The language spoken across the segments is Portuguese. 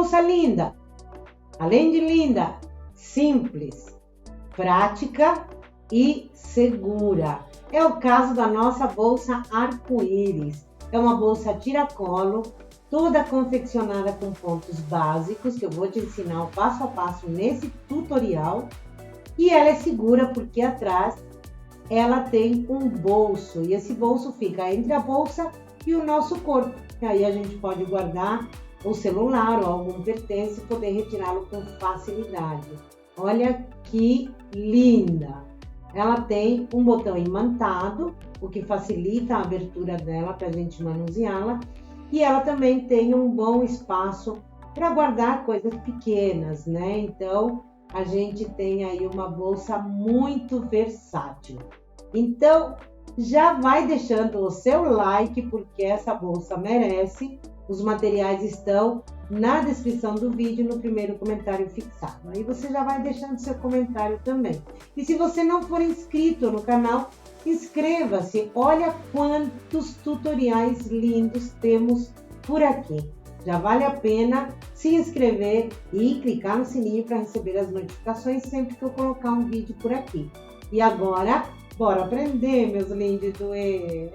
bolsa linda. Além de linda, simples, prática e segura. É o caso da nossa bolsa arco-íris. É uma bolsa tiracolo, toda confeccionada com pontos básicos, que eu vou te ensinar o passo a passo nesse tutorial. E ela é segura porque atrás ela tem um bolso, e esse bolso fica entre a bolsa e o nosso corpo. E aí a gente pode guardar o celular ou algum pertence e poder retirá-lo com facilidade. Olha que linda! Ela tem um botão imantado, o que facilita a abertura dela para a gente manuseá-la. E ela também tem um bom espaço para guardar coisas pequenas, né? Então, a gente tem aí uma bolsa muito versátil. Então, já vai deixando o seu like, porque essa bolsa merece. Os materiais estão na descrição do vídeo, no primeiro comentário fixado. Aí você já vai deixando seu comentário também. E se você não for inscrito no canal, inscreva-se. Olha quantos tutoriais lindos temos por aqui. Já vale a pena se inscrever e clicar no sininho para receber as notificações sempre que eu colocar um vídeo por aqui. E agora, bora aprender, meus lindos do E!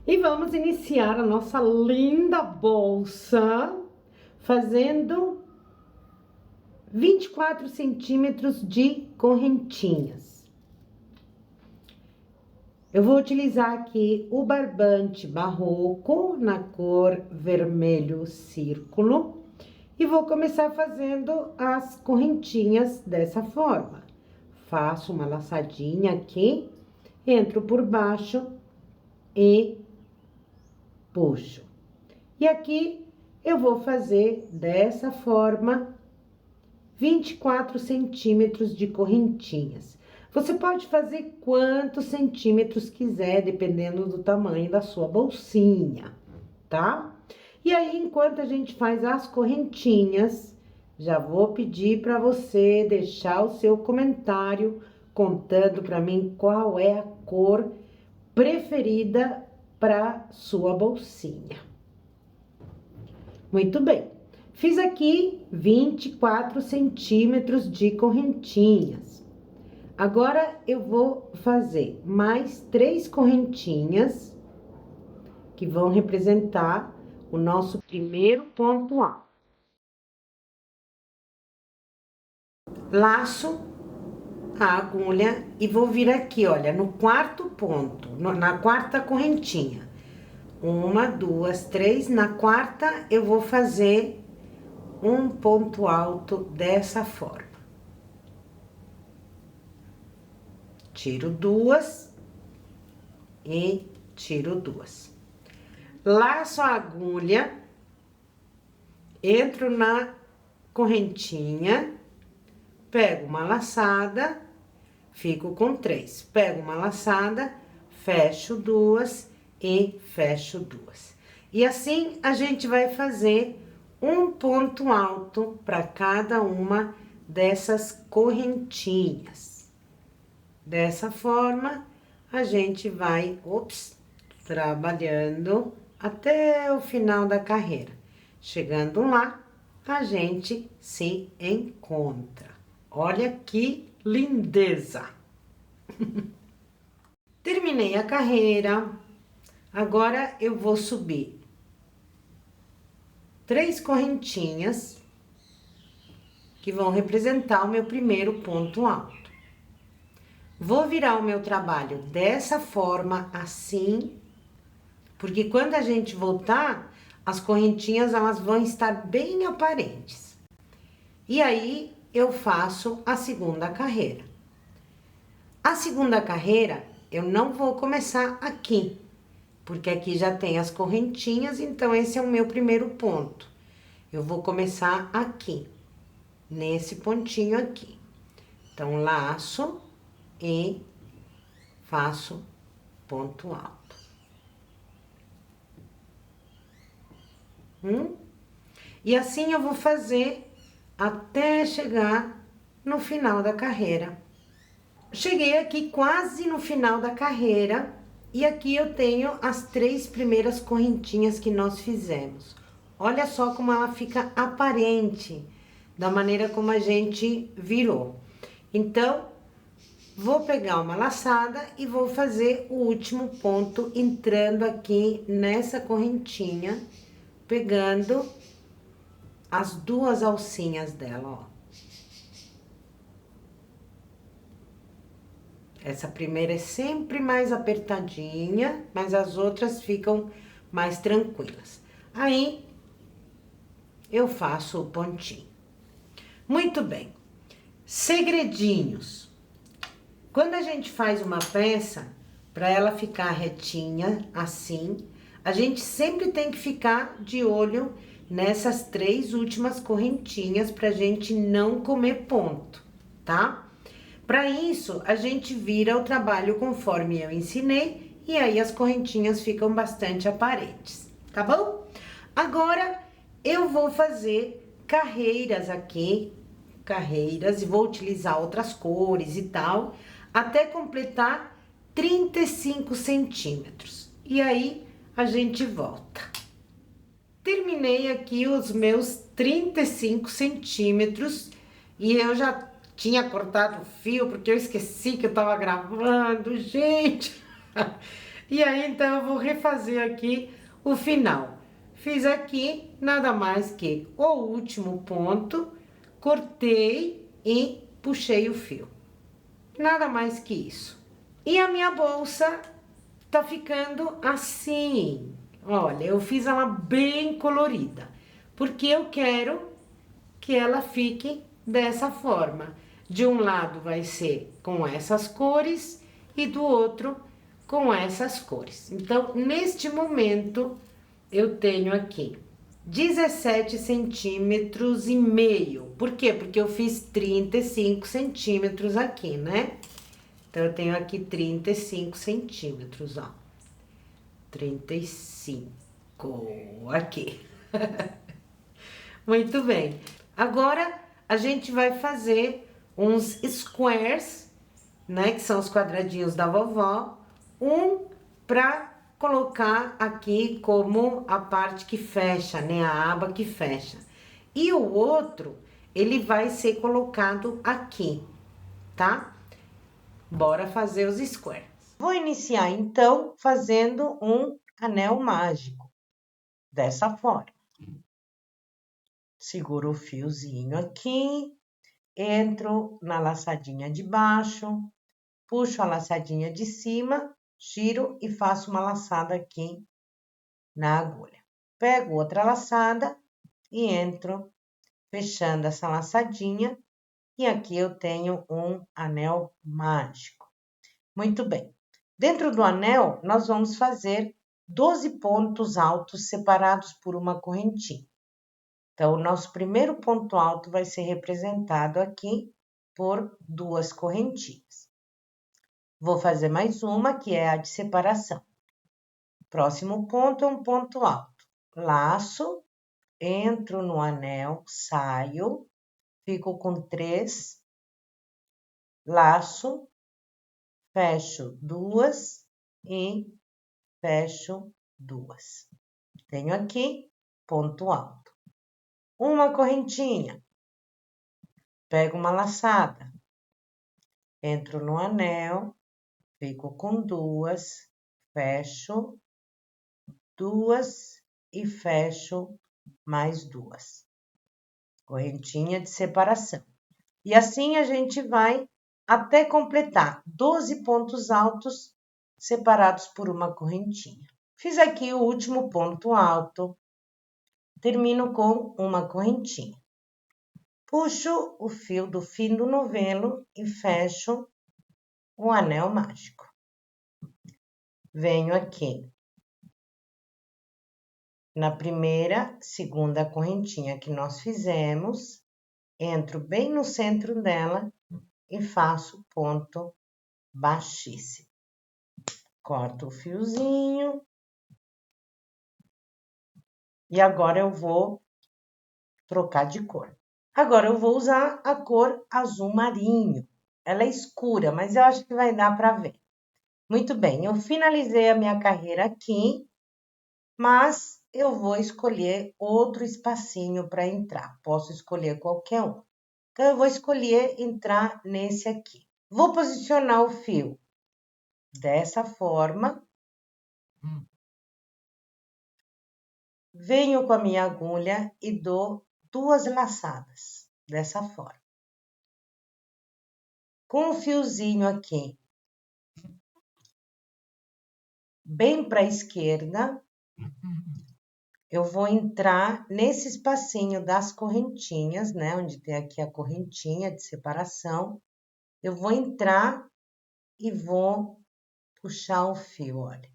E vamos iniciar a nossa linda bolsa fazendo 24 centímetros de correntinhas. Eu vou utilizar aqui o barbante barroco na cor vermelho círculo e vou começar fazendo as correntinhas dessa forma. Faço uma laçadinha aqui, entro por baixo e puxo. E aqui eu vou fazer dessa forma 24 centímetros de correntinhas. Você pode fazer quantos centímetros quiser, dependendo do tamanho da sua bolsinha, tá? E aí, enquanto a gente faz as correntinhas, já vou pedir para você deixar o seu comentário contando para mim qual é a cor preferida para sua bolsinha. Muito bem. Fiz aqui 24 centímetros de correntinhas. Agora, eu vou fazer mais 3 correntinhas, que vão representar o nosso primeiro ponto alto. Laço a agulha e vou vir aqui, olha, no quarto ponto, na quarta correntinha. 1, 2, 3, na quarta eu vou fazer um ponto alto dessa forma. Tiro 2 e tiro 2. Laço a agulha, entro na correntinha, pego uma laçada, fico com 3. Pego uma laçada, fecho 2 e fecho 2. E assim a gente vai fazer um ponto alto para cada uma dessas correntinhas. Dessa forma, a gente vai, trabalhando até o final da carreira. Chegando lá, a gente se encontra. Olha que lindeza! Terminei a carreira. Agora, eu vou subir 3 correntinhas que vão representar o meu primeiro ponto alto. Vou virar o meu trabalho dessa forma, assim, porque quando a gente voltar, as correntinhas elas vão estar bem aparentes. E aí, eu faço a segunda carreira. A segunda carreira, eu não vou começar aqui, porque aqui já tem as correntinhas, então esse é o meu primeiro ponto. Eu vou começar aqui, nesse pontinho aqui. Então, laço e faço ponto alto. E assim eu vou fazer até chegar no final da carreira. Cheguei aqui quase no final da carreira e aqui eu tenho as 3 primeiras correntinhas que nós fizemos. Olha só como ela fica aparente, da maneira como a gente virou. Então, vou pegar uma laçada e vou fazer o último ponto entrando aqui nessa correntinha, pegando as duas alcinhas dela, ó. Essa primeira é sempre mais apertadinha, mas as outras ficam mais tranquilas. Aí, eu faço o pontinho. Muito bem. Segredinhos. Quando a gente faz uma peça, para ela ficar retinha, assim, a gente sempre tem que ficar de olho nessas 3 últimas correntinhas pra gente não comer ponto, tá? Para isso, a gente vira o trabalho conforme eu ensinei e aí as correntinhas ficam bastante aparentes, tá bom? Agora, eu vou fazer carreiras aqui, carreiras, e vou utilizar outras cores e tal, até completar 35 centímetros. E aí, a gente volta. Terminei aqui os meus 35 centímetros e eu já tinha cortado o fio, porque eu esqueci que eu tava gravando, gente. E aí, então, eu vou refazer aqui o final. Fiz aqui nada mais que o último ponto, cortei e puxei o fio. Nada mais que isso. E a minha bolsa tá ficando assim. Olha, eu fiz ela bem colorida, porque eu quero que ela fique dessa forma. De um lado vai ser com essas cores e do outro com essas cores. Então, neste momento, eu tenho aqui 17 centímetros e meio. Por quê? Porque eu fiz 35 centímetros aqui, né? Então, eu tenho aqui 35 centímetros, ó. 35 aqui. Muito bem. Agora, a gente vai fazer uns squares, né? Que são os quadradinhos da vovó. Um pra colocar aqui como a parte que fecha, né? A aba que fecha. E o outro, ele vai ser colocado aqui, tá? Bora fazer os squares. Vou iniciar, então, fazendo um anel mágico. Dessa forma. Seguro o fiozinho aqui, entro na laçadinha de baixo, puxo a laçadinha de cima, giro e faço uma laçada aqui na agulha. Pego outra laçada e entro fechando essa laçadinha e aqui eu tenho um anel mágico. Muito bem. Dentro do anel, nós vamos fazer 12 pontos altos separados por uma correntinha. Então, o nosso primeiro ponto alto vai ser representado aqui por 2 correntinhas. Vou fazer mais uma, que é a de separação. Próximo ponto é um ponto alto. Laço, entro no anel, saio, fico com 3, laço, fecho 2 e fecho 2. Tenho aqui ponto alto. Uma correntinha, pego uma laçada, entro no anel, fico com 2, fecho 2 e fecho mais 2. Correntinha de separação. E assim a gente vai até completar 12 pontos altos separados por uma correntinha. Fiz aqui o último ponto alto, termino com uma correntinha. Puxo o fio do fim do novelo e fecho o anel mágico. Venho aqui na primeira, segunda correntinha que nós fizemos, entro bem no centro dela e faço ponto baixíssimo. Corto o fiozinho. E agora eu vou trocar de cor. Agora eu vou usar a cor azul marinho. Ela é escura, mas eu acho que vai dar para ver. Muito bem, eu finalizei a minha carreira aqui, mas eu vou escolher outro espacinho para entrar. Posso escolher qualquer um. Então, eu vou escolher entrar nesse aqui. Vou posicionar o fio dessa forma. Venho com a minha agulha e dou 2 laçadas, dessa forma. Com o fiozinho aqui, bem para a esquerda, eu vou entrar nesse espacinho das correntinhas, né? Onde tem aqui a correntinha de separação. Eu vou entrar e vou puxar o fio, olha.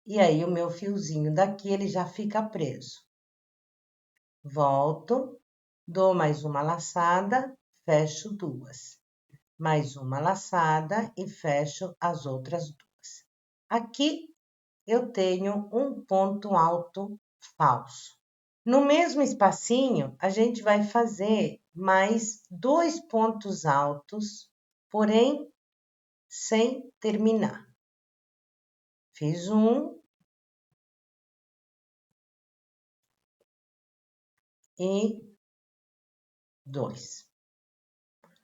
E aí, o meu fiozinho daqui, ele já fica preso. Volto, dou mais uma laçada, fecho 2. Mais uma laçada e fecho as outras 2. Aqui, eu tenho um ponto alto falso. No mesmo espacinho, a gente vai fazer mais 2 pontos altos, porém, sem terminar. Fiz um e 2.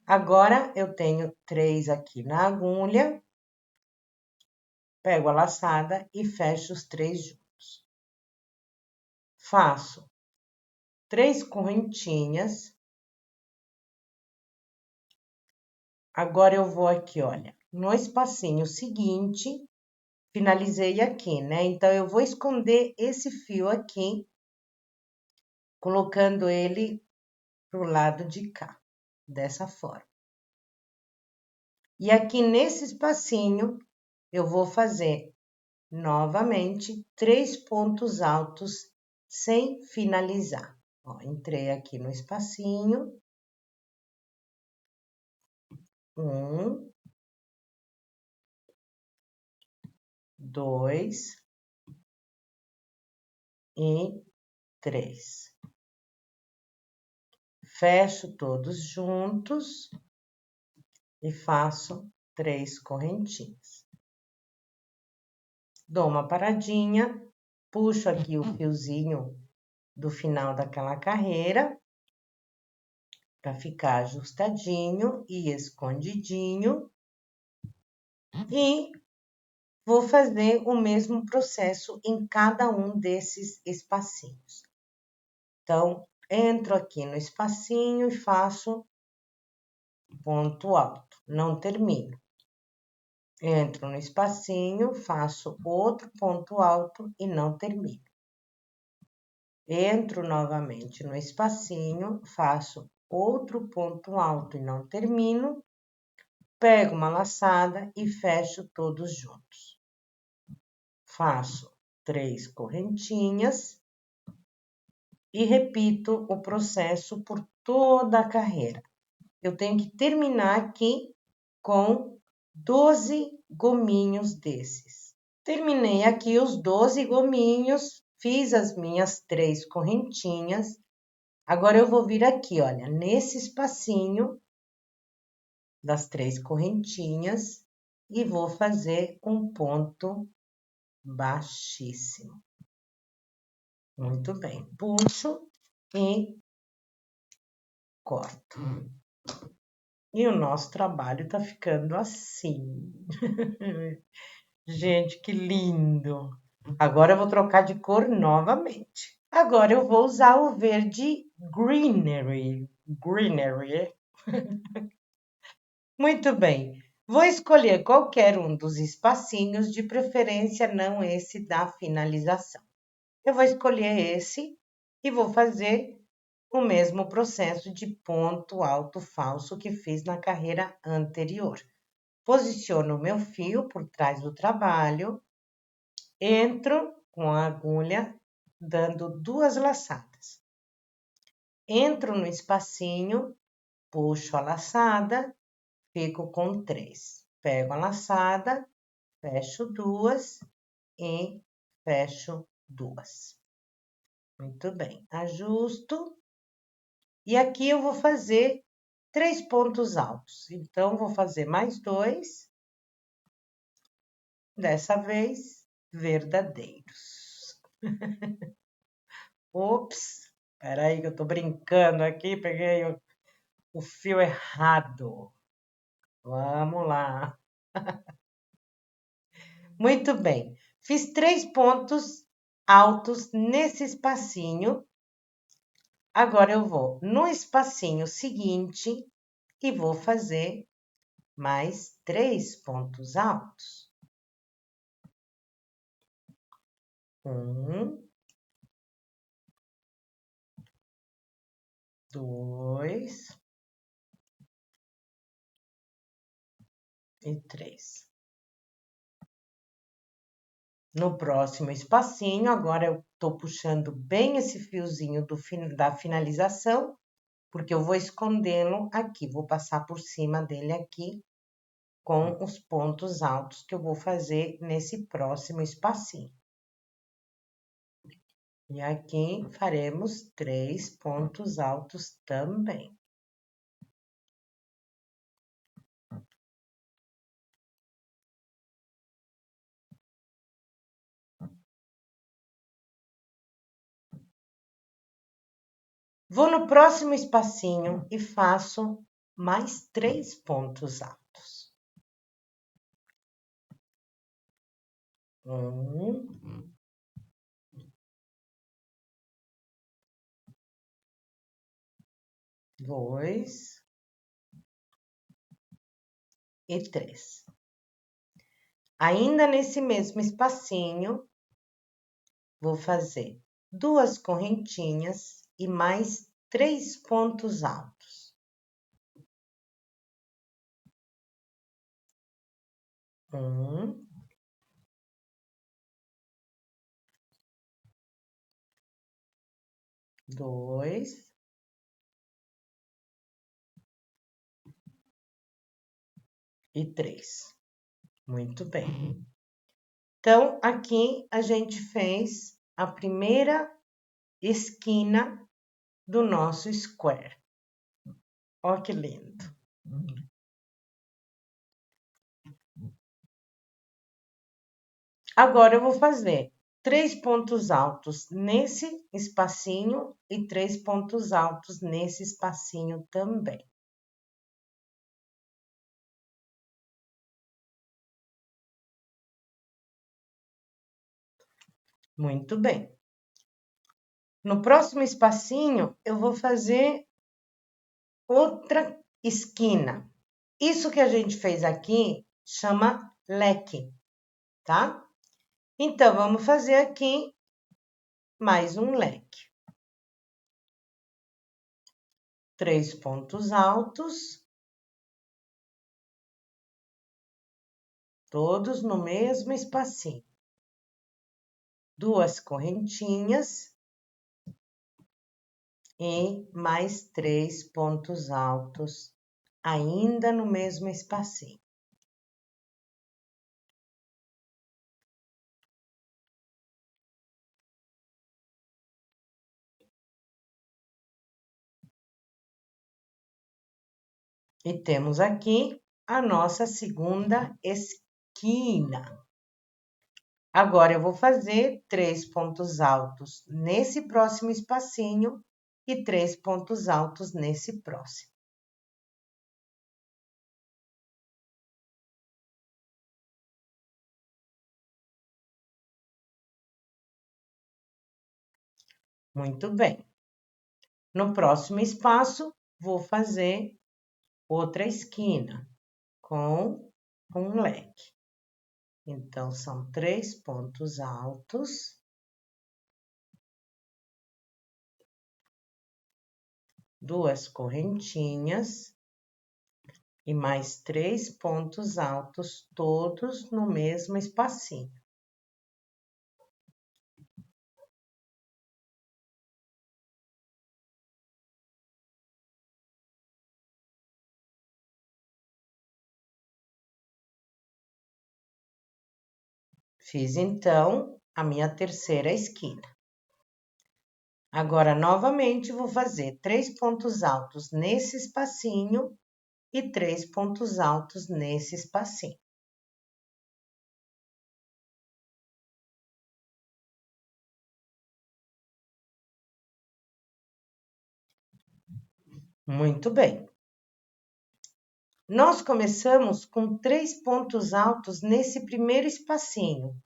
Agora, eu tenho 3 aqui na agulha, pego a laçada e fecho os 3 juntos. Faço 3 correntinhas. Agora, eu vou aqui, olha, no espacinho seguinte, finalizei aqui, né? Então, eu vou esconder esse fio aqui, colocando ele pro lado de cá, dessa forma. E aqui nesse espacinho, eu vou fazer novamente 3 pontos altos sem finalizar. Ó, entrei aqui no espacinho. 1, 2 e 3. Fecho todos juntos e faço 3 correntinhas. Dou uma paradinha, puxo aqui o fiozinho do final daquela carreira, para ficar ajustadinho e escondidinho. E vou fazer o mesmo processo em cada um desses espacinhos. Então, entro aqui no espacinho e faço ponto alto, não termino. Entro no espacinho, faço outro ponto alto e não termino. Entro novamente no espacinho, faço outro ponto alto e não termino. Pego uma laçada e fecho todos juntos. Faço 3 correntinhas e repito o processo por toda a carreira. Eu tenho que terminar aqui com 12 gominhos desses. Terminei aqui os 12 gominhos, fiz as minhas 3 correntinhas. Agora, eu vou vir aqui, olha, nesse espacinho das 3 correntinhas e vou fazer um ponto baixíssimo. Muito bem, puxo e corto. E o nosso trabalho tá ficando assim. Gente, que lindo! Agora eu vou trocar de cor novamente. Agora eu vou usar o verde greenery. Greenery. Muito bem. Vou escolher qualquer um dos espacinhos, de preferência não esse da finalização. Eu vou escolher esse e vou fazer o mesmo processo de ponto alto falso que fiz na carreira anterior. Posiciono o meu fio por trás do trabalho, entro com a agulha dando 2 laçadas. Entro no espacinho, puxo a laçada, fico com 3. Pego a laçada, fecho 2 e fecho 2. Muito bem, ajusto. E aqui eu vou fazer 3 pontos altos. Então, vou fazer mais 2, dessa vez verdadeiros. Ops, peraí que eu tô brincando aqui, peguei o fio errado. Vamos lá. Muito bem. Fiz 3 pontos altos nesse espacinho. Agora eu vou no espacinho seguinte e vou fazer mais 3 pontos altos. 1, 2 e 3. No próximo espacinho, agora eu tô puxando bem esse fiozinho da finalização, porque eu vou escondê-lo aqui, vou passar por cima dele aqui com os pontos altos que eu vou fazer nesse próximo espacinho. E aqui faremos 3 pontos altos também. Vou no próximo espacinho e faço mais 3 pontos altos. 1, 2 e 3. Ainda nesse mesmo espacinho, vou fazer 2 correntinhas e mais 3 pontos altos. 1, 2 e 3. Muito bem. Então, aqui a gente fez a primeira esquina do nosso square. Ó que lindo. Agora eu vou fazer 3 pontos altos nesse espacinho e 3 pontos altos nesse espacinho também. Muito bem. No próximo espacinho, eu vou fazer outra esquina. Isso que a gente fez aqui chama leque, tá? Então, vamos fazer aqui mais um leque. 3 pontos altos, todos no mesmo espacinho. 2 correntinhas e mais 3 pontos altos, ainda no mesmo espacinho. E temos aqui a nossa segunda esquina. Agora, eu vou fazer 3 pontos altos nesse próximo espacinho e 3 pontos altos nesse próximo. Muito bem. No próximo espaço, vou fazer outra esquina com um leque. Então, são 3 pontos altos, 2 correntinhas e mais 3 pontos altos, todos no mesmo espacinho. Fiz, então, a minha terceira esquina. Agora, novamente, vou fazer 3 pontos altos nesse espacinho e 3 pontos altos nesse espacinho. Muito bem. Nós começamos com 3 pontos altos nesse primeiro espacinho.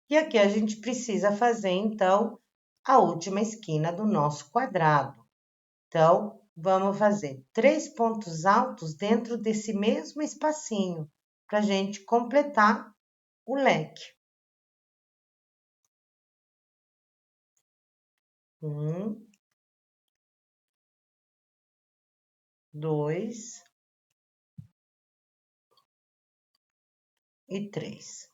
E aqui a gente precisa fazer, então, a última esquina do nosso quadrado. Então, vamos fazer 3 pontos altos dentro desse mesmo espacinho, para a gente completar o leque. 1, 2 e 3.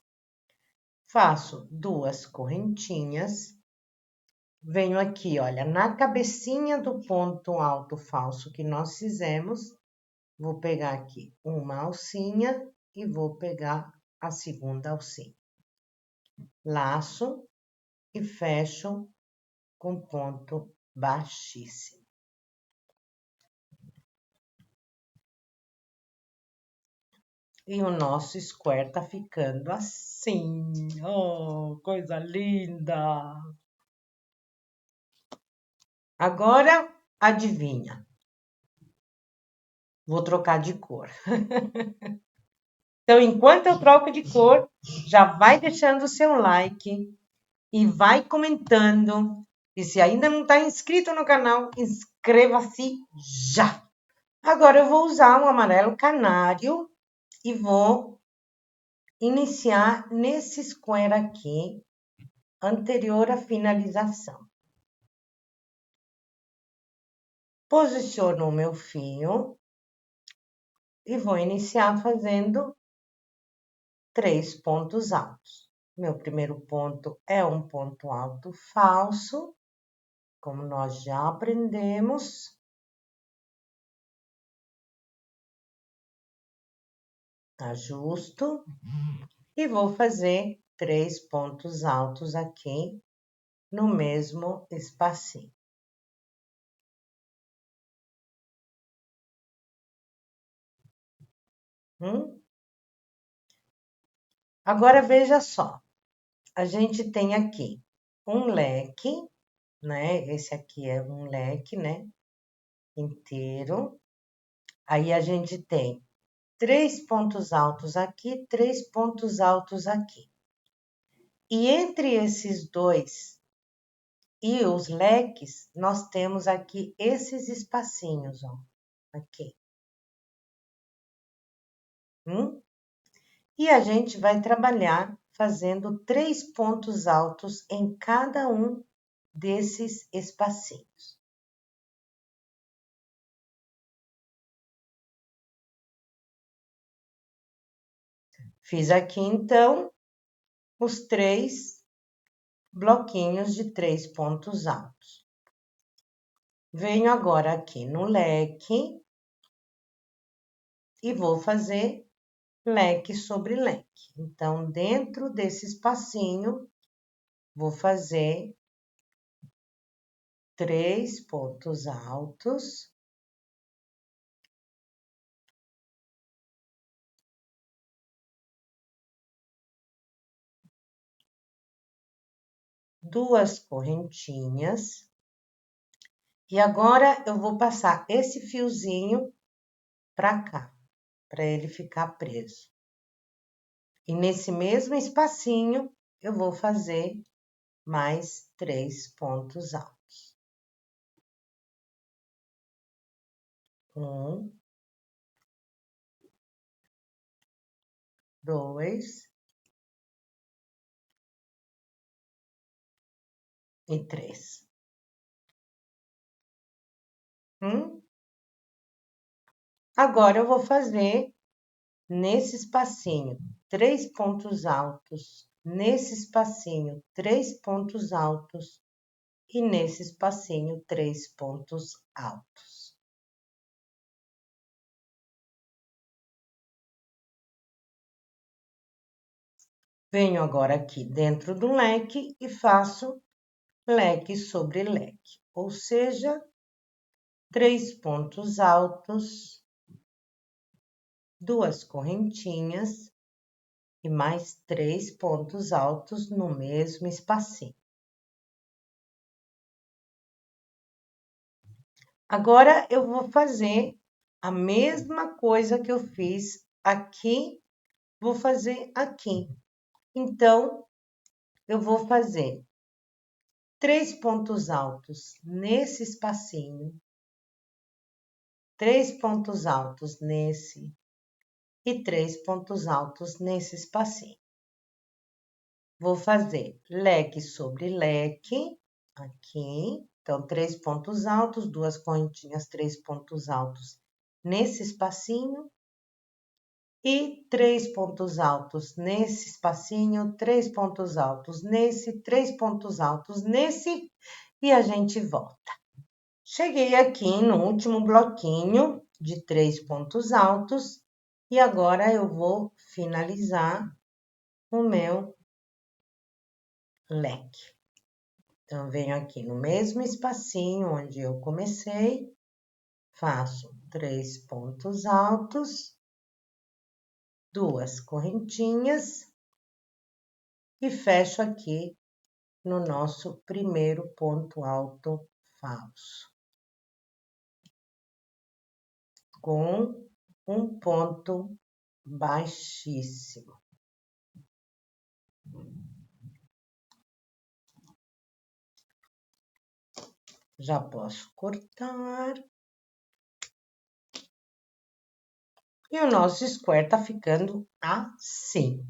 Faço 2 correntinhas. Venho aqui, olha, na cabecinha do ponto alto falso que nós fizemos, vou pegar aqui uma alcinha e vou pegar a segunda alcinha. Laço e fecho com ponto baixíssimo. E o nosso square tá ficando assim. Oh, coisa linda! Agora, adivinha? Vou trocar de cor. Então, enquanto eu troco de cor, já vai deixando o seu like e vai comentando. E se ainda não está inscrito no canal, inscreva-se já! Agora eu vou usar um amarelo canário e vou iniciar nesse square aqui, anterior à finalização. Posiciono o meu fio e vou iniciar fazendo 3 pontos altos. Meu primeiro ponto é um ponto alto falso, como nós já aprendemos. Ajusto e vou fazer 3 pontos altos aqui no mesmo espacinho. Agora, veja só, a gente tem aqui um leque, né? Esse aqui é um leque, né? Inteiro. Aí, a gente tem 3 pontos altos aqui, 3 pontos altos aqui. E entre esses dois e os leques, nós temos aqui esses espacinhos, ó, aqui. E a gente vai trabalhar fazendo 3 pontos altos em cada um desses espacinhos. Fiz aqui, então, os 3 bloquinhos de 3 pontos altos. Venho agora aqui no leque e vou fazer leque sobre leque. Então, dentro desse espacinho, vou fazer 3 pontos altos. Duas correntinhas. E agora, eu vou passar esse fiozinho para cá, para ele ficar preso. E nesse mesmo espacinho, eu vou fazer mais 3 pontos altos. 1, 2 e 3. Agora, eu vou fazer nesse espacinho 3 pontos altos, nesse espacinho 3 pontos altos e nesse espacinho 3 pontos altos. Venho agora aqui dentro do leque e faço leque sobre leque, ou seja, 3 pontos altos, 2 correntinhas e mais 3 pontos altos no mesmo espacinho. Agora, eu vou fazer a mesma coisa que eu fiz aqui, vou fazer aqui. Então, eu vou fazer 3 pontos altos nesse espacinho, 3 pontos altos nesse e 3 pontos altos nesse espacinho. Vou fazer leque sobre leque, aqui. Então, 3 pontos altos, 2 correntinhas, 3 pontos altos nesse espacinho. E 3 pontos altos nesse espacinho, 3 pontos altos nesse, 3 pontos altos nesse, e a gente volta. Cheguei aqui no último bloquinho de 3 pontos altos, e agora eu vou finalizar o meu leque. Então, venho aqui no mesmo espacinho onde eu comecei, faço 3 pontos altos, 2 correntinhas e fecho aqui no nosso primeiro ponto alto falso, com um ponto baixíssimo. Já posso cortar. E o nosso square tá ficando assim.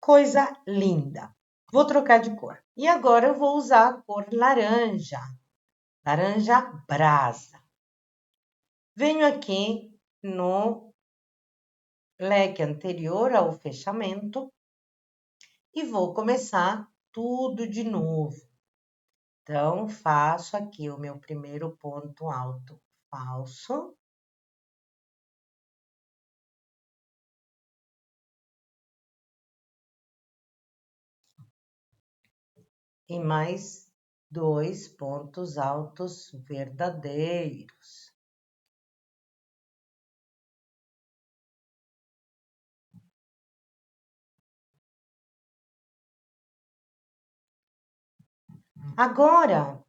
Coisa linda. Vou trocar de cor. E agora eu vou usar a cor laranja. Laranja brasa. Venho aqui no leque anterior ao fechamento e vou começar tudo de novo. Então, faço aqui o meu primeiro ponto alto falso. E mais 2 pontos altos verdadeiros. Agora,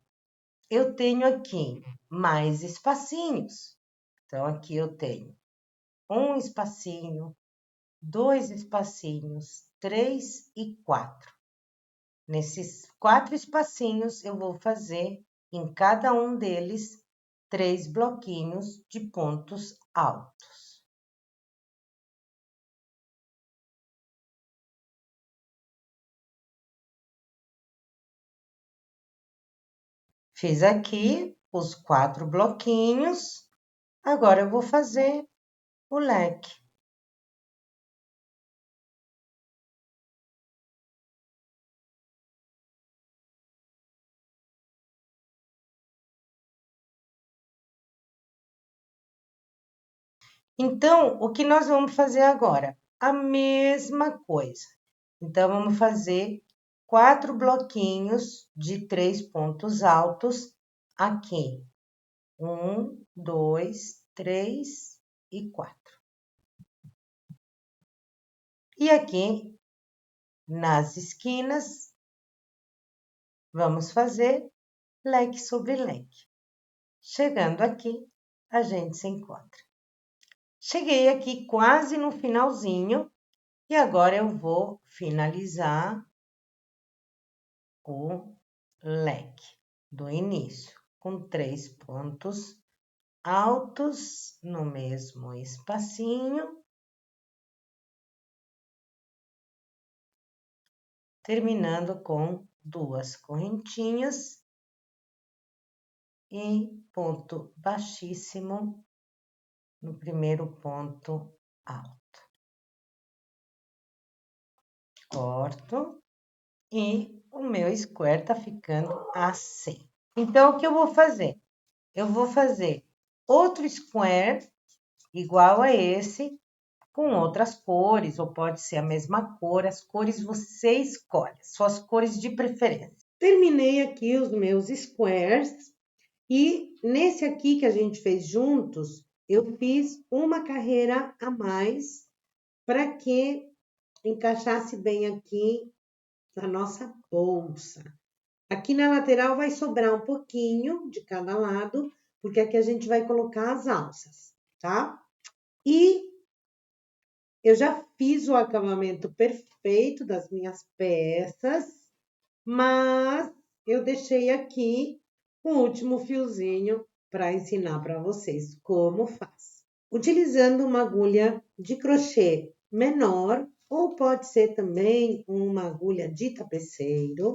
eu tenho aqui mais espacinhos. Então, aqui eu tenho um espacinho, 2 espacinhos, 3 e 4. Nesses 4 espacinhos, eu vou fazer em cada um deles 3 bloquinhos de pontos altos. Fiz aqui os 4 bloquinhos, agora eu vou fazer o leque. Então, o que nós vamos fazer agora? A mesma coisa. Então, vamos fazer 4 bloquinhos de 3 pontos altos aqui. 1, 2, 3 e 4. E aqui, nas esquinas, vamos fazer leque sobre leque. Chegando aqui, a gente se encontra. Cheguei aqui quase no finalzinho e agora eu vou finalizar o leque do início com 3 pontos altos no mesmo espacinho, terminando com 2 correntinhas e ponto baixíssimo no primeiro ponto alto. Corto e o meu square tá ficando assim. Então, o que eu vou fazer? Eu vou fazer outro square igual a esse, com outras cores, ou pode ser a mesma cor, as cores você escolhe, suas cores de preferência. Terminei aqui os meus squares e nesse aqui que a gente fez juntos, eu fiz uma carreira a mais para que encaixasse bem aqui na nossa bolsa. Aqui na lateral vai sobrar um pouquinho de cada lado, porque aqui a gente vai colocar as alças, tá? E eu já fiz o acabamento perfeito das minhas peças, mas eu deixei aqui o último fiozinho para ensinar para vocês como faz. Utilizando uma agulha de crochê menor, ou pode ser também uma agulha de tapeceiro,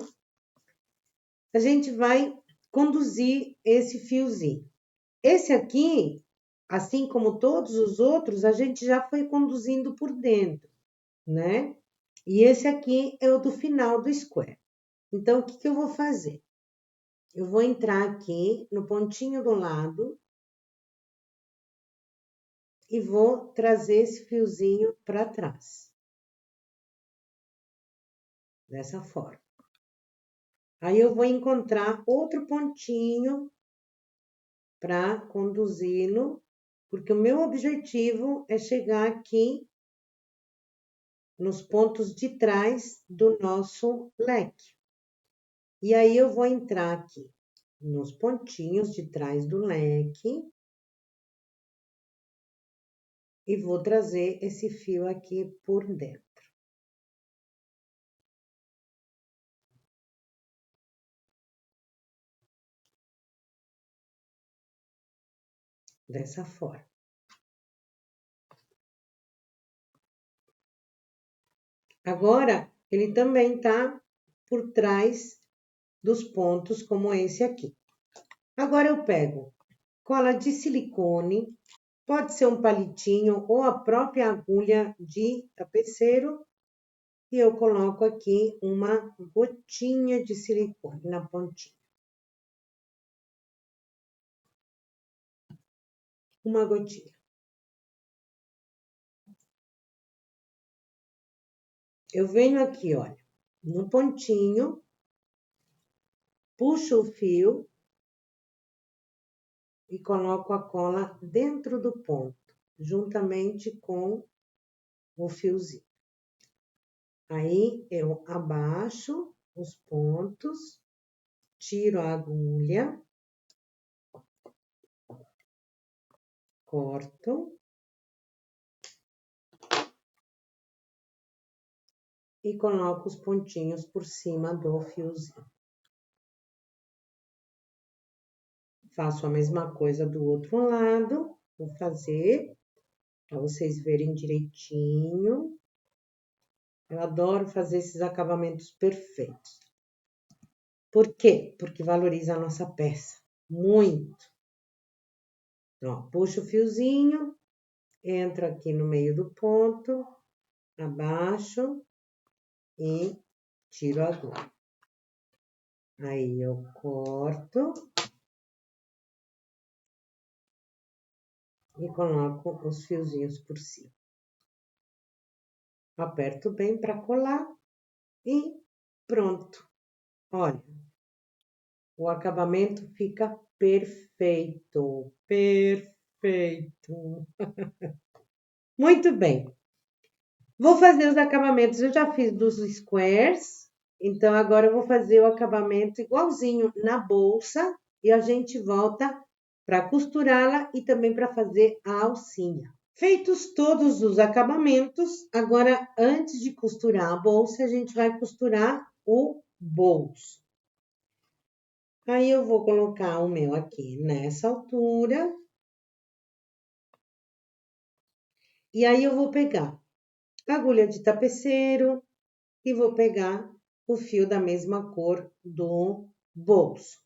a gente vai conduzir esse fiozinho. Esse aqui, assim como todos os outros, a gente já foi conduzindo por dentro, né? E esse aqui é o do final do square. Então, o que eu vou fazer? Eu vou entrar aqui no pontinho do lado e vou trazer esse fiozinho para trás. Dessa forma. Aí eu vou encontrar outro pontinho para conduzi-lo, porque o meu objetivo é chegar aqui nos pontos de trás do nosso leque. E aí eu vou entrar aqui nos pontinhos de trás do leque e vou trazer esse fio aqui por dentro. Dessa forma. Agora, ele também tá por trás dos pontos, como esse aqui. Agora, eu pego cola de silicone, pode ser um palitinho ou a própria agulha de tapeceiro, e eu coloco aqui uma gotinha de silicone na pontinha. Uma gotinha. Eu venho aqui, olha, no pontinho, puxo o fio e coloco a cola dentro do ponto, juntamente com o fiozinho. Aí, eu abaixo os pontos, tiro a agulha, corto e coloco os pontinhos por cima do fiozinho. Faço a mesma coisa do outro lado, vou fazer para vocês verem direitinho. Eu adoro fazer esses acabamentos perfeitos. Por quê? Porque valoriza a nossa peça muito. Ó, puxo o fiozinho, entro aqui no meio do ponto, abaixo e tiro a agulha. Aí eu corto e coloco os fiozinhos por cima. Aperto bem para colar e pronto. Olha, o acabamento fica perfeito, perfeito. Muito bem. Vou fazer os acabamentos, eu já fiz dos squares, então agora eu vou fazer o acabamento igualzinho na bolsa e a gente volta para costurá-la e também para fazer a alcinha. Feitos todos os acabamentos, agora antes de costurar a bolsa, a gente vai costurar o bolso. Aí eu vou colocar o meu aqui nessa altura. E aí eu vou pegar a agulha de tapeceiro e vou pegar o fio da mesma cor do bolso.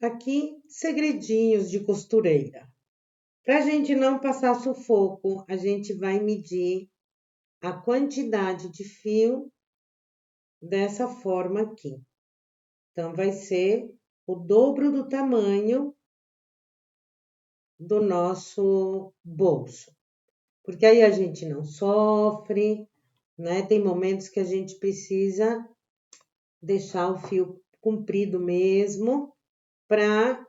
Aqui, segredinhos de costureira. Para a gente não passar sufoco, a gente vai medir a quantidade de fio dessa forma aqui. Então, vai ser o dobro do tamanho do nosso bolso. Porque aí a gente não sofre, né? Tem momentos que a gente precisa deixar o fio comprido mesmo, para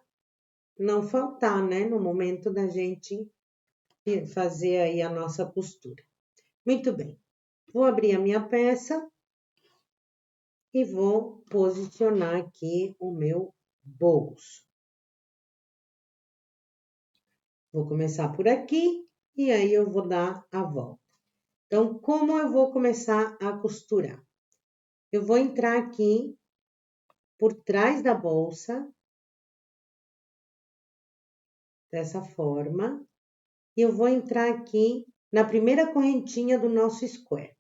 não faltar, né? No momento da gente fazer aí a nossa costura. Muito bem. Vou abrir a minha peça e vou posicionar aqui o meu bolso. Vou começar por aqui e aí eu vou dar a volta. Então, como eu vou começar a costurar? Eu vou entrar aqui por trás da bolsa, dessa forma, e eu vou entrar aqui na primeira correntinha do nosso square.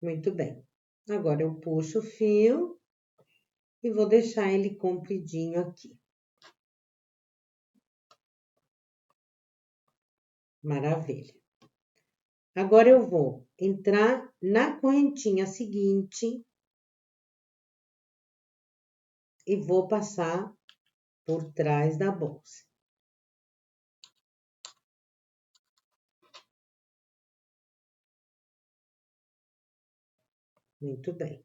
Muito bem. Agora eu puxo o fio e vou deixar ele compridinho aqui. Maravilha. Agora eu vou entrar na correntinha seguinte e vou passar por trás da bolsa. Muito bem.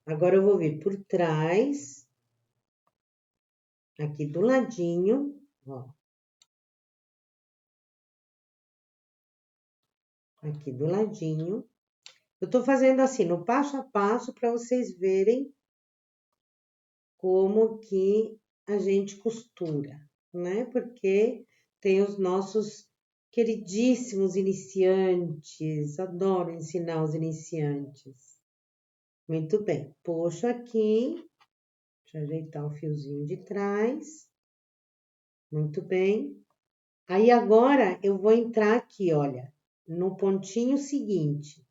Agora eu vou vir por trás, aqui do ladinho, ó. Aqui do ladinho. Eu tô fazendo assim, no passo a passo, para vocês verem como que a gente costura, né? Porque tem os nossos queridíssimos iniciantes, adoro ensinar os iniciantes. Muito bem, puxo aqui, deixa eu ajeitar o fiozinho de trás. Muito bem. Aí agora eu vou entrar aqui, olha, no pontinho seguinte.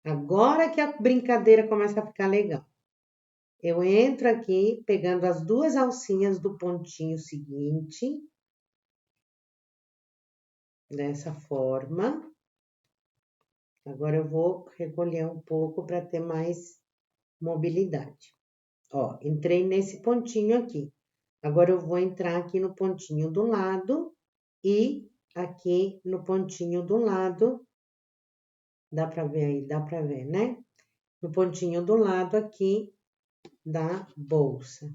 Agora que a brincadeira começa a ficar legal. Eu entro aqui, pegando as duas alcinhas do pontinho seguinte, dessa forma. Agora eu vou recolher um pouco para ter mais mobilidade. Ó, entrei nesse pontinho aqui. Agora eu vou entrar aqui no pontinho do lado e aqui no pontinho do lado. Dá para ver aí? Dá para ver, né? No pontinho do lado aqui da bolsa.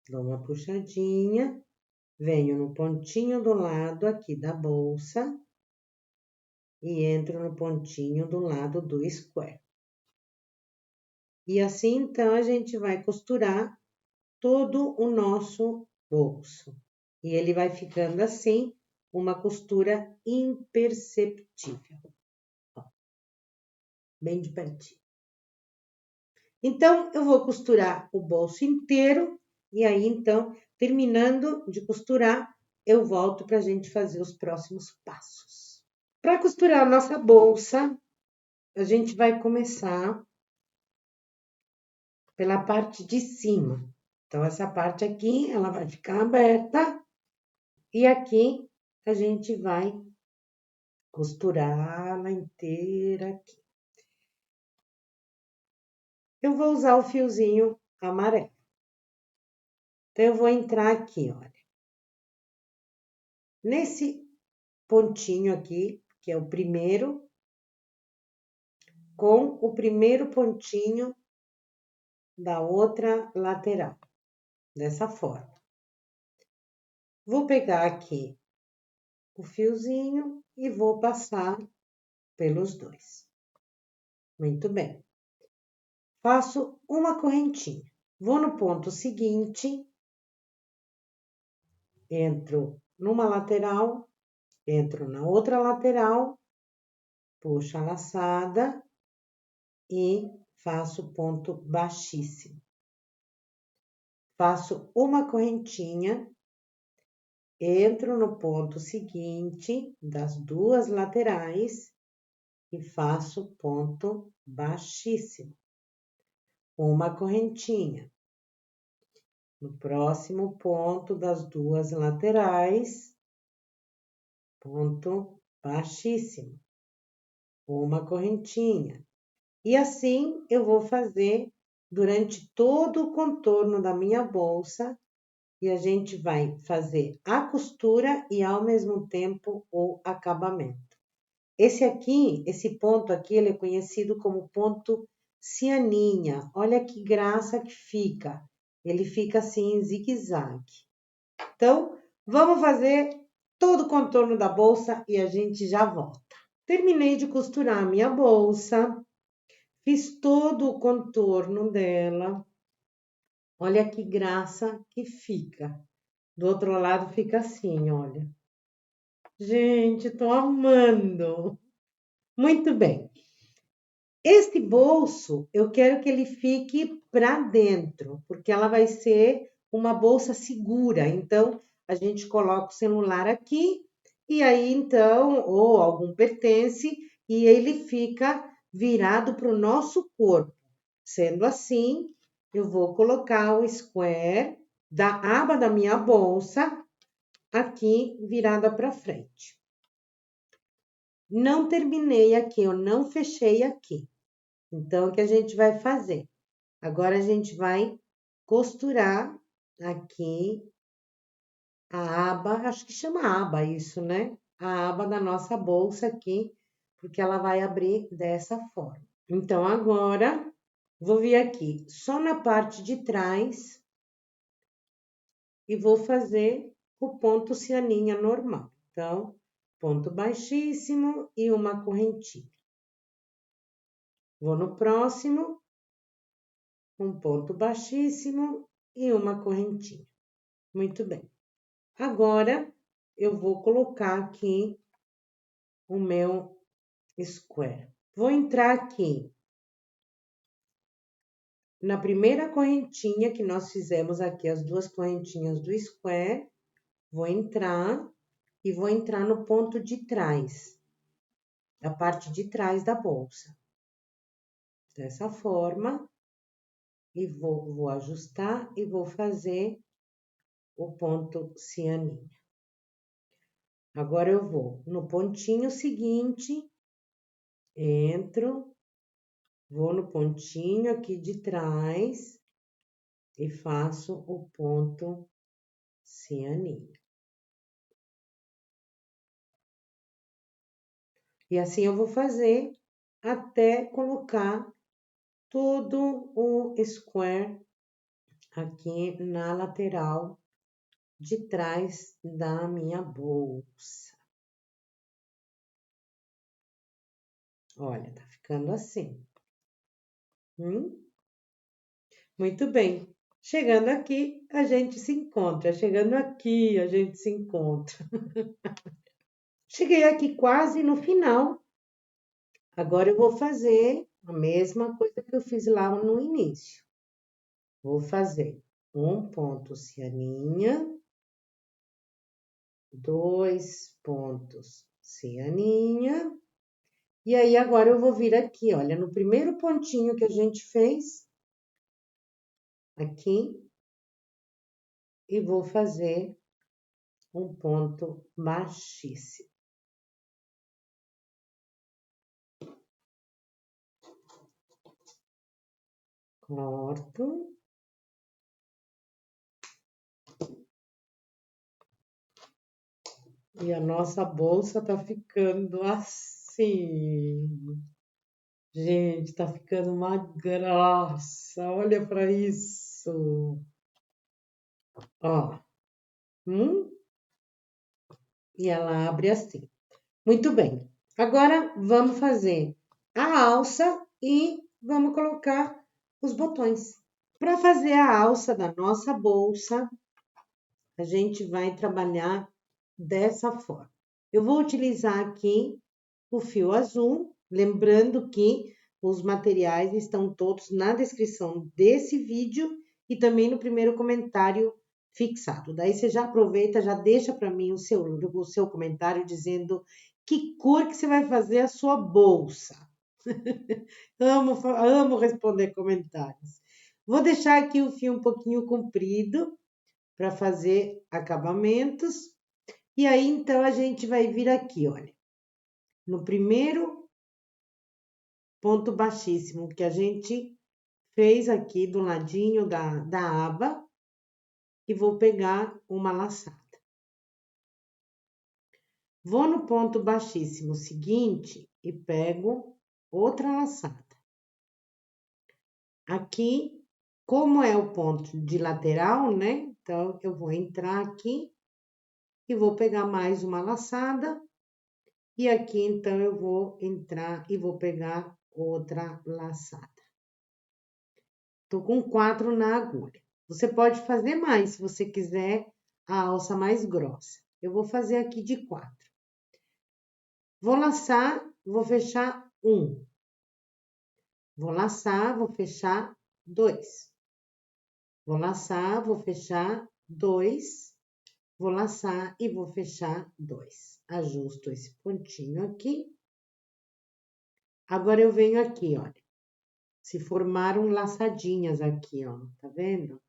Dou uma puxadinha, venho no pontinho do lado aqui da bolsa e entro no pontinho do lado do square. E assim, então, a gente vai costurar todo o nosso bolso. E ele vai ficando assim, uma costura imperceptível. Ó, bem de pertinho. Então, eu vou costurar o bolso inteiro e aí, então, terminando de costurar, eu volto para a gente fazer os próximos passos. Para costurar a nossa bolsa, a gente vai começar pela parte de cima. Então, essa parte aqui, ela vai ficar aberta e aqui a gente vai costurá-la inteira aqui. Eu vou usar o fiozinho amarelo. Então, eu vou entrar aqui, olha. Nesse pontinho aqui, que é o primeiro, com o primeiro pontinho da outra lateral, dessa forma. Vou pegar aqui o fiozinho e vou passar pelos dois. Muito bem. Faço uma correntinha. Vou no ponto seguinte, entro numa lateral, entro na outra lateral, puxo a laçada e faço ponto baixíssimo. Faço uma correntinha, entro no ponto seguinte das duas laterais e faço ponto baixíssimo. Uma correntinha. No próximo ponto das duas laterais, ponto baixíssimo. Uma correntinha. E assim eu vou fazer durante todo o contorno da minha bolsa e a gente vai fazer a costura e ao mesmo tempo o acabamento. Esse ponto aqui, ele é conhecido como ponto cianinha. Olha que graça que fica. Ele fica assim em zigue-zague. Então, vamos fazer todo o contorno da bolsa e a gente já volta. Terminei de costurar a minha bolsa, fiz todo o contorno dela. Olha que graça que fica. Do outro lado fica assim, olha. Gente, tô amando. Muito bem. Este bolso, eu quero que ele fique para dentro, porque ela vai ser uma bolsa segura. Então, a gente coloca o celular aqui e aí então, ou algum pertence, e ele fica virado para o nosso corpo. Sendo assim, eu vou colocar o square da aba da minha bolsa aqui virada para frente. Não terminei aqui, eu não fechei aqui. Então, o que a gente vai fazer? Agora, a gente vai costurar aqui a aba, acho que chama aba isso, né? A aba da nossa bolsa aqui, porque ela vai abrir dessa forma. Então, agora, vou vir aqui só na parte de trás e vou fazer o ponto cianinha normal. Então, ponto baixíssimo e uma correntinha. Vou no próximo, um ponto baixíssimo e uma correntinha. Muito bem. Agora, eu vou colocar aqui o meu square. Vou entrar aqui na primeira correntinha que nós fizemos aqui, as duas correntinhas do square. Vou entrar e vou entrar no ponto de trás, da parte de trás da bolsa. Dessa forma, e vou ajustar e vou fazer o ponto cianinha. Agora, eu vou no pontinho seguinte, entro, vou no pontinho aqui de trás e faço o ponto cianinha. E assim eu vou fazer até colocar todo o square aqui na lateral de trás da minha bolsa. Olha, tá ficando assim. Muito bem. Chegando aqui, a gente se encontra. Chegando aqui, a gente se encontra. Cheguei aqui quase no final. Agora eu vou fazer a mesma coisa que eu fiz lá no início. Vou fazer um ponto cianinha, 2 pontos cianinha. E aí, agora eu vou vir aqui, olha, no primeiro pontinho que a gente fez, aqui, e vou fazer um ponto baixíssimo. Corto. E a nossa bolsa tá ficando assim. Gente, tá ficando uma graça. Olha para isso. Ó. E ela abre assim. Muito bem. Agora vamos fazer a alça e vamos colocar os botões. Para fazer a alça da nossa bolsa, a gente vai trabalhar dessa forma. Eu vou utilizar aqui o fio azul, lembrando que os materiais estão todos na descrição desse vídeo e também no primeiro comentário fixado. Daí você já aproveita, já deixa para mim o seu comentário dizendo que cor que você vai fazer a sua bolsa. Amo responder comentários. Vou deixar aqui o fio um pouquinho comprido para fazer acabamentos. E aí, então, a gente vai vir aqui, olha. No primeiro ponto baixíssimo que a gente fez aqui do ladinho da aba e vou pegar uma laçada. Vou no ponto baixíssimo seguinte e pego outra laçada. Aqui, como é o ponto de lateral, né? Então, eu vou entrar aqui e vou pegar mais uma laçada E aqui, então, eu vou entrar e vou pegar outra laçada. Tô com 4 na agulha. Você pode fazer mais, se você quiser a alça mais grossa. Eu vou fazer aqui de 4. Vou laçar, vou fechar 1. Vou laçar, vou fechar 2. Vou laçar, vou fechar 2. Vou laçar e vou fechar 2. Ajusto esse pontinho aqui. Agora eu venho aqui, olha. Se formaram laçadinhas aqui, ó, tá vendo?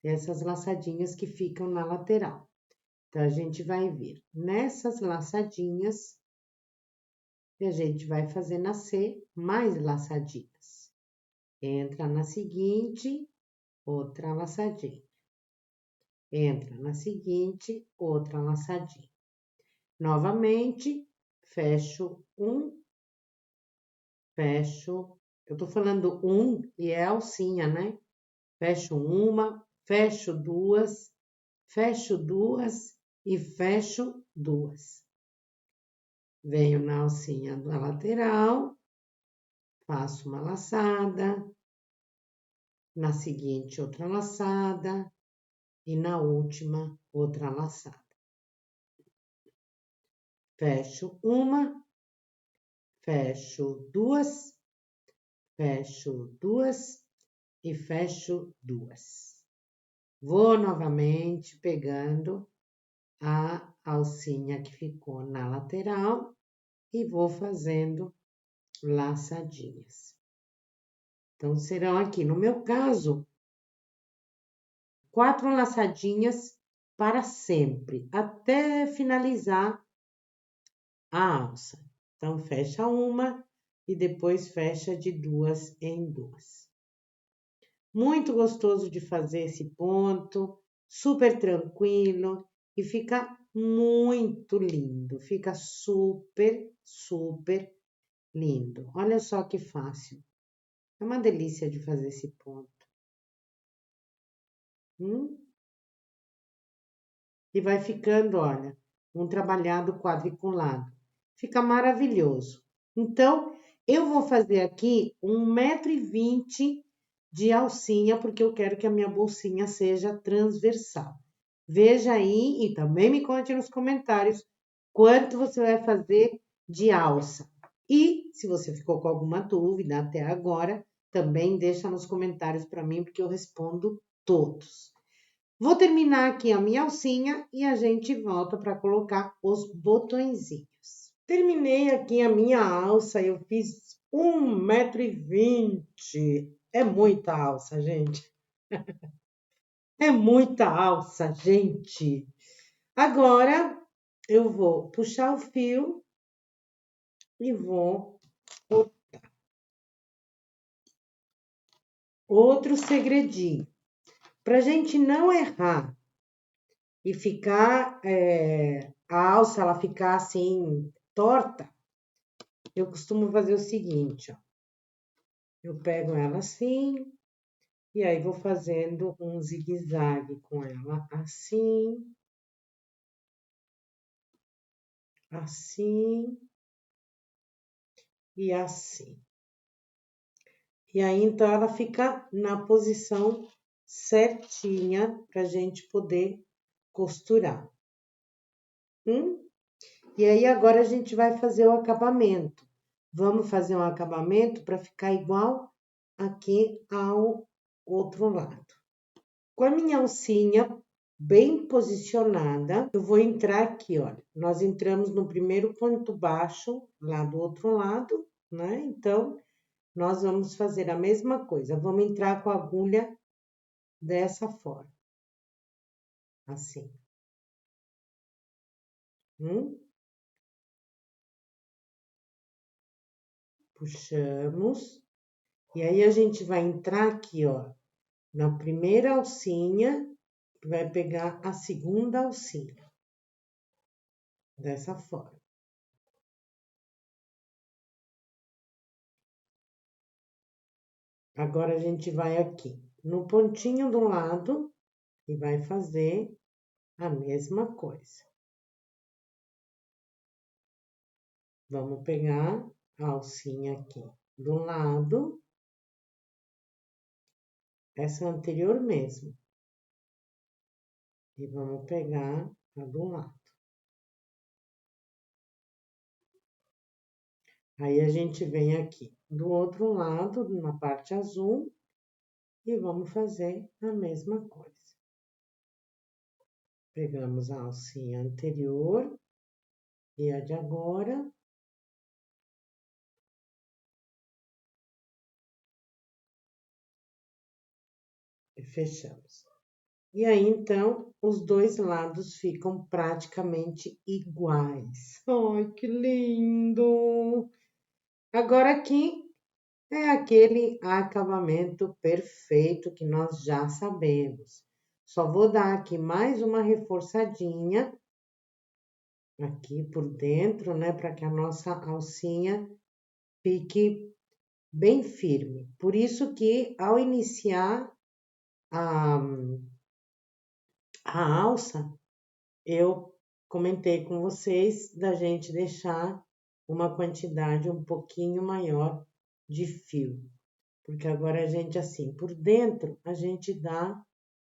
Essas laçadinhas que ficam na lateral. Então, a gente vai vir nessas laçadinhas e a gente vai fazer nascer mais laçadinhas. Entra na seguinte, outra laçadinha. Entra na seguinte, outra laçadinha. Novamente, fecho um, fecho. Eu tô falando um e é alcinha, né? Fecho uma, fecho duas e fecho duas. Venho na alcinha da lateral, faço uma laçada, na seguinte outra laçada e na última outra laçada. Fecho uma, fecho duas e fecho duas. Vou novamente pegando a alcinha que ficou na lateral e vou fazendo laçadinhas. Então, serão aqui, no meu caso, 4 laçadinhas para sempre, até finalizar a alça. Então, fecha uma e depois fecha de 2 em 2. Muito gostoso de fazer esse ponto, super tranquilo e fica muito lindo, fica super, super lindo. Olha só que fácil. É uma delícia de fazer esse ponto. E vai ficando, olha, um trabalhado quadriculado. Fica maravilhoso. Então, eu vou fazer aqui 1,20 m de alcinha, porque eu quero que a minha bolsinha seja transversal. Veja aí e também me conte nos comentários quanto você vai fazer de alça. E se você ficou com alguma dúvida até agora, também deixa nos comentários para mim, porque eu respondo todos. Vou terminar aqui a minha alcinha e a gente volta para colocar os botõezinhos. Terminei aqui a minha alça, eu fiz 1,20 m. É muita alça, gente. É muita alça, gente. Agora, eu vou puxar o fio e vou cortar. Outro segredinho. Para a gente não errar e ficar, a alça, ela ficar assim, torta, eu costumo fazer o seguinte, ó. Eu pego ela assim, e aí vou fazendo um zigue-zague com ela assim, assim e assim. E aí, então, ela fica na posição certinha pra gente poder costurar. E aí, agora a gente vai fazer o acabamento. Vamos fazer um acabamento para ficar igual aqui ao outro lado. Com a minha alcinha bem posicionada, eu vou entrar aqui, olha. Nós entramos no primeiro ponto baixo, lá do outro lado, né? Então, nós vamos fazer a mesma coisa. Vamos entrar com a agulha dessa forma. Assim. Puxamos. E aí, a gente vai entrar aqui, ó, na primeira alcinha, vai pegar a segunda alcinha. Dessa forma. Agora, a gente vai aqui no pontinho do lado e vai fazer a mesma coisa. Vamos pegar a alcinha aqui do lado, essa anterior mesmo. E vamos pegar a do lado. Aí a gente vem aqui do outro lado, na parte azul, e vamos fazer a mesma coisa. Pegamos a alcinha anterior e a de agora. E fechamos. E aí, então, os dois lados ficam praticamente iguais. Ai, que lindo! Agora aqui é aquele acabamento perfeito que nós já sabemos. Só vou dar aqui mais uma reforçadinha aqui por dentro, né, para que a nossa alcinha fique bem firme. Por isso que ao iniciar a, a alça, eu comentei com vocês da gente deixar uma quantidade um pouquinho maior de fio. Porque agora a gente, assim, por dentro, a gente dá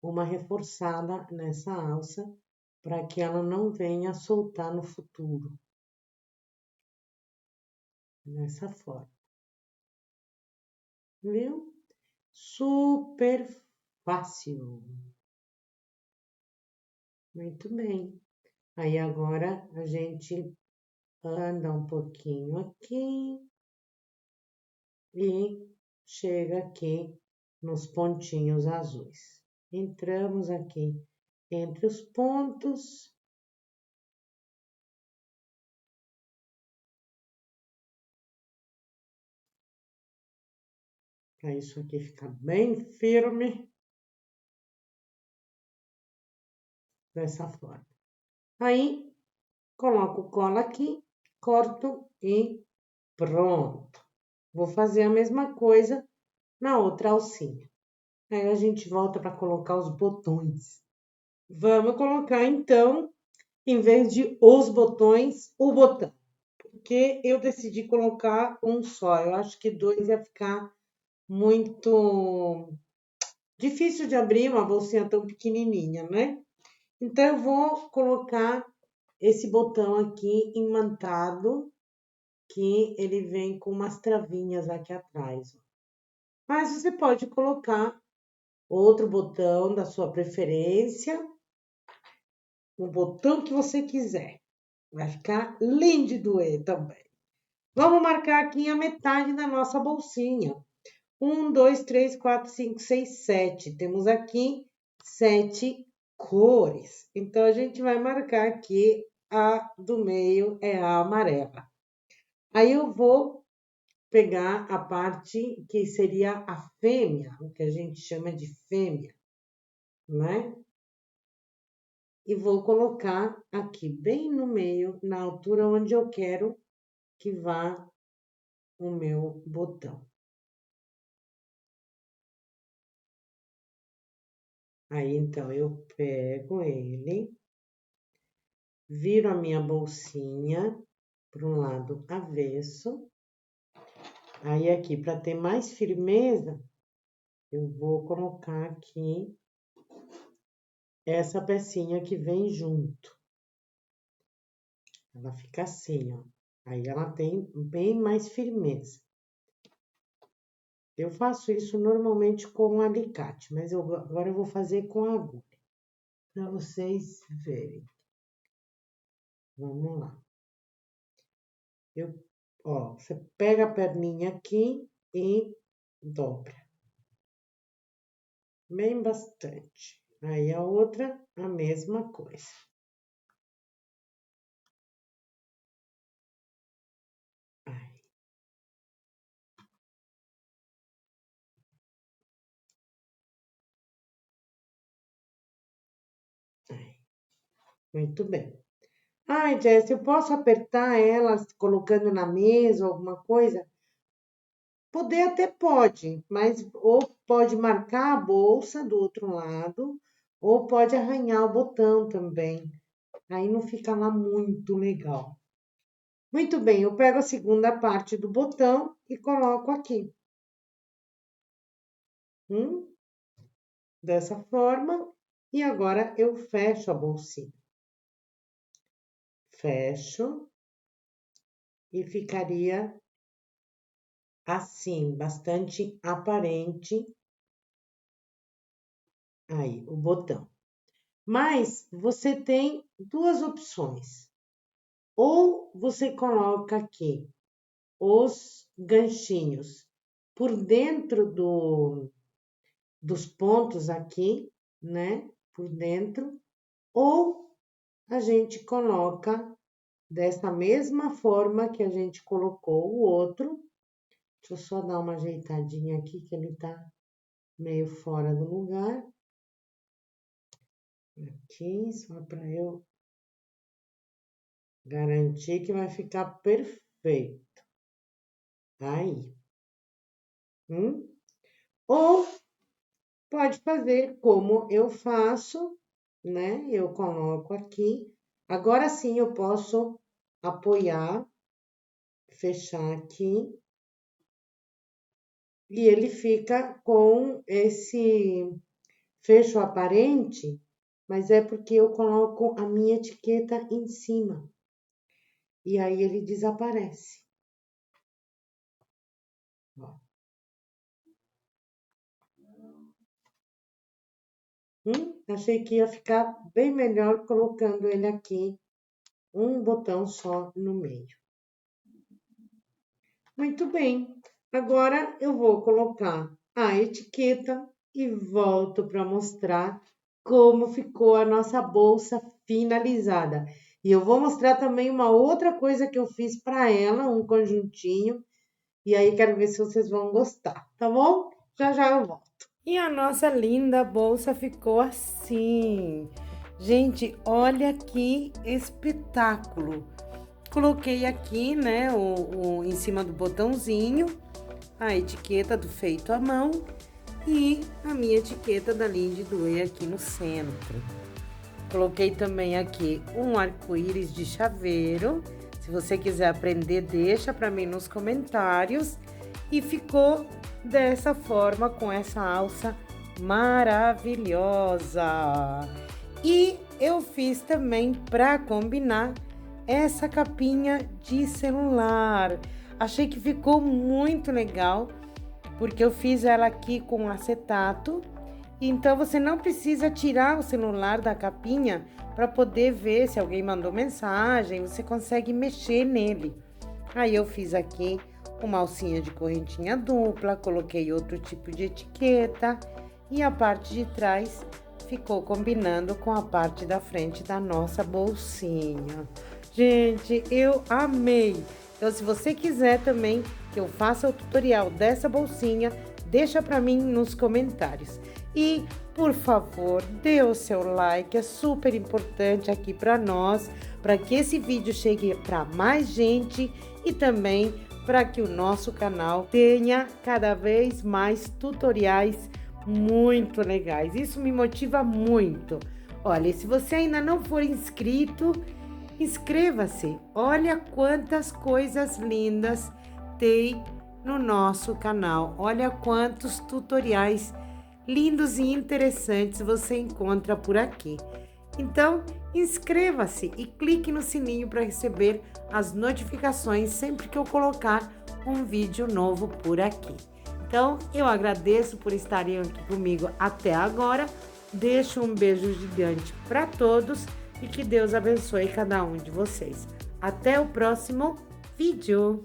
uma reforçada nessa alça para que ela não venha soltar no futuro. Dessa forma. Viu? Super fácil. Muito bem. Aí agora a gente anda um pouquinho aqui e chega aqui nos pontinhos azuis. Entramos aqui entre os pontos. Para isso aqui ficar bem firme. Dessa forma. Aí, coloco cola aqui, corto e pronto. Vou fazer a mesma coisa na outra alcinha. Aí a gente volta para colocar os botões. Vamos colocar então, em vez de os botões, o botão. Porque eu decidi colocar um só. Eu acho que dois ia ficar muito difícil de abrir uma bolsinha tão pequenininha, né? Então, eu vou colocar esse botão aqui imantado, que ele vem com umas travinhas aqui atrás. Mas você pode colocar outro botão da sua preferência, o botão que você quiser. Vai ficar lindo de doer também. Vamos marcar aqui a metade da nossa bolsinha. 1, 2, 3, 4, 5, 6, 7. Temos aqui 7 cores. Então, a gente vai marcar aqui a do meio é a amarela. Aí eu vou pegar a parte que seria a fêmea, o que a gente chama de fêmea, né? E vou colocar aqui bem no meio, na altura onde eu quero que vá o meu botão. Aí, então, eu pego ele, viro a minha bolsinha para um lado avesso. Aí, aqui, para ter mais firmeza, eu vou colocar aqui essa pecinha que vem junto. Ela fica assim, ó. Aí ela tem bem mais firmeza. Eu faço isso normalmente com um alicate, mas agora eu vou fazer com agulha. Para vocês verem. Vamos lá. Ó, você pega a perninha aqui e dobra. Bem bastante. Aí a outra, a mesma coisa. Aí. Aí. Muito bem. Ai, Jess, eu posso apertar elas colocando na mesa alguma coisa? Poder até pode, mas ou pode marcar a bolsa do outro lado, ou pode arranhar o botão também. Aí não fica lá muito legal. Muito bem, eu pego a segunda parte do botão e coloco aqui. Dessa forma. E agora eu fecho a bolsinha. Fecho. E ficaria assim, bastante aparente aí o botão. Mas você tem duas opções. Ou você coloca aqui os ganchinhos por dentro dos pontos aqui, né? Por dentro. Ou a gente coloca dessa mesma forma que a gente colocou o outro. Deixa eu só dar uma ajeitadinha aqui, que ele tá meio fora do lugar. Aqui, só para eu garantir que vai ficar perfeito. Aí. Ou pode fazer como eu faço, né? Eu coloco aqui. Agora sim eu posso apoiar, fechar aqui. E ele fica com esse fecho aparente, mas é porque eu coloco a minha etiqueta em cima. E aí ele desaparece. Ó. Achei que ia ficar bem melhor colocando ele aqui, um botão só no meio. Muito bem, agora eu vou colocar a etiqueta e volto para mostrar como ficou a nossa bolsa finalizada. E eu vou mostrar também uma outra coisa que eu fiz para ela, um conjuntinho. E aí quero ver se vocês vão gostar, tá bom? Já já eu volto. E a nossa linda bolsa ficou assim. Gente, olha que espetáculo. Coloquei aqui, né, em cima do botãozinho, a etiqueta do feito à mão e a minha etiqueta da Lindy Due aqui no centro. Coloquei também aqui um arco-íris de chaveiro. Se você quiser aprender, deixa para mim nos comentários. E ficou dessa forma, com essa alça maravilhosa. E eu fiz também, para combinar, essa capinha de celular. Achei que ficou muito legal, porque eu fiz ela aqui com acetato. Então, você não precisa tirar o celular da capinha para poder ver se alguém mandou mensagem. Você consegue mexer nele. Aí, eu fiz aqui uma alcinha de correntinha dupla, coloquei outro tipo de etiqueta. E a parte de trás ficou combinando com a parte da frente da nossa bolsinha. Gente, eu amei! Então, se você quiser também que eu faça o tutorial dessa bolsinha, deixa para mim nos comentários. E, por favor, dê o seu like, é super importante aqui para nós, para que esse vídeo chegue para mais gente e também para que o nosso canal tenha cada vez mais tutoriais muito legais. Isso me motiva muito. Olha, se você ainda não for inscrito, inscreva-se. Olha quantas coisas lindas tem no nosso canal. Olha quantos tutoriais lindos e interessantes você encontra por aqui. Então, inscreva-se e clique no sininho para receber as notificações sempre que eu colocar um vídeo novo por aqui. Então, eu agradeço por estarem aqui comigo até agora. Deixo um beijo gigante para todos e que Deus abençoe cada um de vocês. Até o próximo vídeo!